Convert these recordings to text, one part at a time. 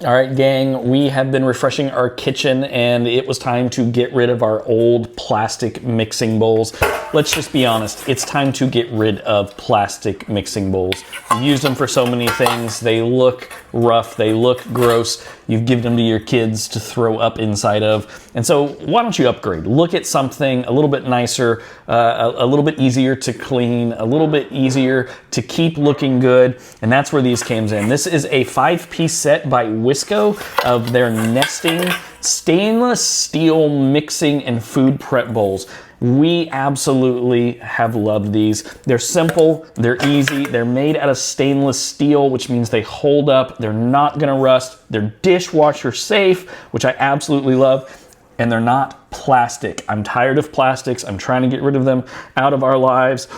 All right, gang, we have been refreshing our kitchen and it was time to get rid of our old plastic mixing bowls. Let's just be honest, it's time to get rid of plastic mixing bowls. You've used them for so many things. They look rough, they look gross. You've given them to your kids to throw up inside of. And so why don't you upgrade? Look at something a little bit nicer, a little bit easier to clean, a little bit easier to keep looking good. And that's where these came in. This is a 5-piece set by WHYSKO of their nesting stainless steel mixing and food prep bowls. We absolutely have loved these. They're simple, they're easy, they're made out of stainless steel, which means they hold up, they're not gonna rust, they're dishwasher safe, which I absolutely love, and they're not plastic. I'm tired of plastics, I'm trying to get rid of them out of our lives.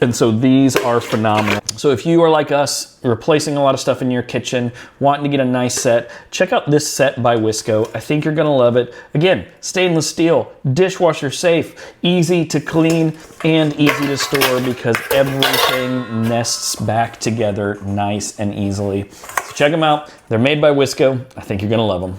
And so these are phenomenal. So if you are like us, replacing a lot of stuff in your kitchen, wanting to get a nice set, check out this set by WHYSKO. I think you're gonna love it. Again, stainless steel, dishwasher safe, easy to clean, and easy to store because everything nests back together nice and easily. So check them out. They're made by WHYSKO. I think you're gonna love them.